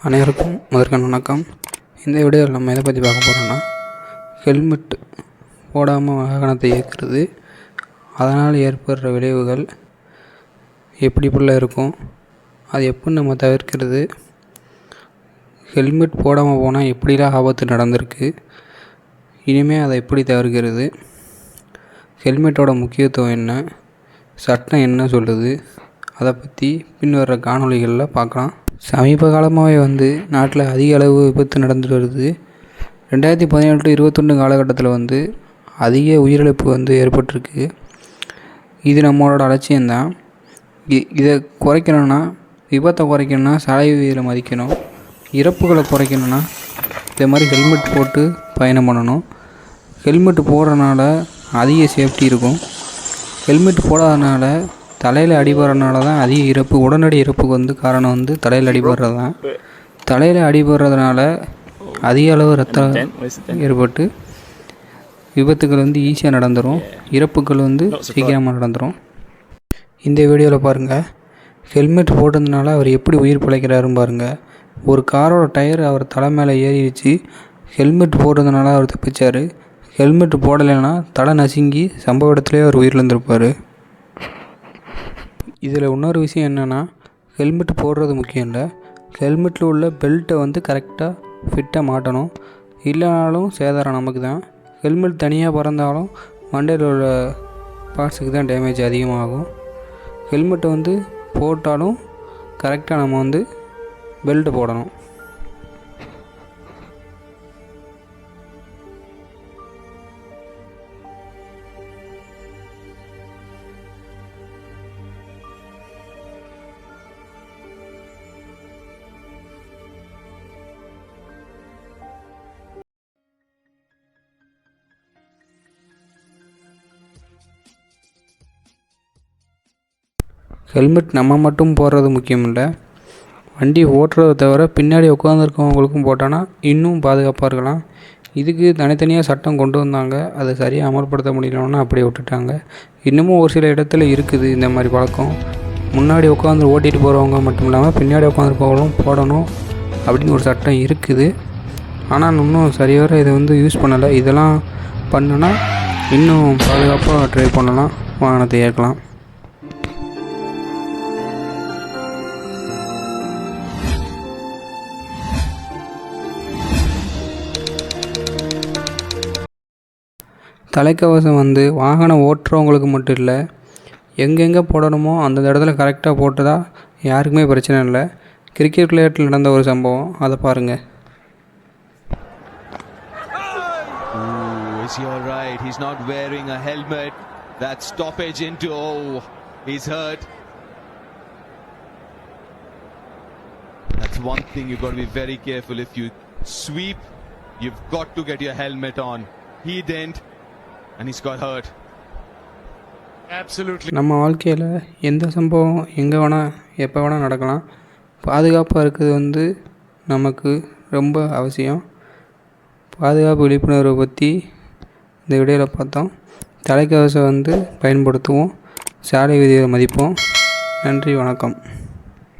அனைவருக்கும் முதற்கண் வணக்கம். இந்த வீடியோவில் நம்ம எதை பற்றி பார்க்க போகிறோம்னா, ஹெல்மெட் போடாமல் வாகனத்தை இயக்குறது, அதனால் ஏற்படுற விளைவுகள் எப்படிப்பட்ட இருக்கும், அது எப்படி நம்ம தவிர்க்கிறது, ஹெல்மெட் போடாமல் போனால் எப்படிலாம் ஆபத்து நடந்திருக்கு, இனிமேல் அதை எப்படி தவிர்க்கிறது, ஹெல்மெட்டோட முக்கியத்துவம் என்ன, சட்டம் என்ன சொல்லுது, அதை பற்றி பின்வர்ற காணொளிகளில் பார்க்கலாம். சமீப காலமாகவே நாட்டில் அதிக அளவு விபத்து நடந்துட்டு வருது. 2017 to 21 காலகட்டத்தில் அதிக உயிரிழப்பு ஏற்பட்டிருக்கு. இது நம்மளோட அலட்சியம்தான். இதை குறைக்கணும்னா, விபத்தை குறைக்கணும்னா சாலை விதிகளை மதிக்கணும். இறப்புகளை குறைக்கணும்னா இதே மாதிரி ஹெல்மெட் போட்டு பயணம் பண்ணணும். ஹெல்மெட் போடுறதுனால அதிக சேஃப்டி இருக்கும். ஹெல்மெட் போடாதனால தலையில் அடிபடுறதுனால தான் அதிக இறப்பு, உடனடி இறப்புக்கு காரணம் தலையில் அடிபடுறது தான். தலையில் அடிபடுறதுனால அதிக அளவு ரத்தம் ஏற்பட்டு விபத்துக்கள் ஈஸியாக நடந்துடும். இறப்புகள் சீக்கிரமாக நடந்துடும். இந்த வீடியோவில் பாருங்கள், ஹெல்மெட் போட்டதுனால அவர் எப்படி உயிர் பிழைக்கிறாருன்னு பாருங்கள். ஒரு காரோட டயர் அவர் தலை மேலே ஏறிடுச்சு. ஹெல்மெட் போடுறதுனால அவர் தப்பிச்சார். ஹெல்மெட் போடலைன்னா தலை நசுங்கி சம்பவ இடத்துலேயே அவர் உயிரிழந்திருப்பார். இதில் இன்னொரு விஷயம் என்னென்னா, ஹெல்மெட் போடுறது முக்கியம் இல்லை, ஹெல்மெட்டில் உள்ள பெல்ட்டை கரெக்டாக ஃபிட்டாக மாட்டணும். இல்லைனாலும் சேதாரம் நமக்கு தான். ஹெல்மெட் தனியாக பறந்தாலும் மண்டையில் உள்ள பார்ட்ஸுக்கு தான் டேமேஜ் அதிகமாகும். ஹெல்மெட்டை போட்டாலும் கரெக்டாக நம்ம பெல்ட்டு போடணும். ஹெல்மெட் நம்ம மட்டும் போடுறது முக்கியம் இல்லை, வண்டி ஓட்டுறதை தவிர பின்னாடி உட்காந்துருக்கவங்களுக்கும் போட்டோன்னா இன்னும் பாதுகாப்பாக இருக்கலாம். இதுக்கு தனித்தனியாக சட்டம் கொண்டு வந்தாங்க, அதை சரியாக அமல்படுத்த முடியலன்னா அப்படியே விட்டுட்டாங்க. இன்னமும் ஒரு சில இடத்துல இருக்குது இந்த மாதிரி பழக்கம். முன்னாடி உட்காந்து ஓட்டிகிட்டு போகிறவங்க மட்டும் இல்லாமல் பின்னாடி உட்காந்துருக்கவங்களும் போடணும் அப்படின்னு ஒரு சட்டம் இருக்குது. ஆனால் இன்னும் சரியாக இதை யூஸ் பண்ணலை. இதெல்லாம் பண்ணுனா இன்னும் பாதுகாப்பாக ட்ரை பண்ணலாம், வாகனத்தை இயக்கலாம். தலைக்கவசம் வாகனம் ஓட்டுறவங்களுக்கு மட்டும் இல்லை, எங்கெங்கே போடணுமோ அந்த இடத்துல கரெக்டாக போட்டதா யாருக்குமே பிரச்சனை இல்லை. கிரிக்கெட் விளையாட்டில் நடந்த ஒரு சம்பவம், அதை பாருங்கள். Is he all right? He's not wearing a helmet. That stoppage into he's hurt. That's one thing you've got to be very careful. If you sweep, you've got to get your helmet on. He didn't. And he's got hurt. Absolutely. நம்ம வாழ்க்கையில் எந்த சம்பவம் எங்கே வேணால் எப்போ வேணால் நடக்கலாம். பாதுகாப்பாக இருக்கிறது நமக்கு ரொம்ப அவசியம். பாதுகாப்பு விழிப்புணர்வை பற்றி இந்த வீடியோவில் பார்த்தோம். தலைக்கவசம் பயன்படுத்துவோம், சாலை விதிகளை மதிப்போம். நன்றி, வணக்கம்.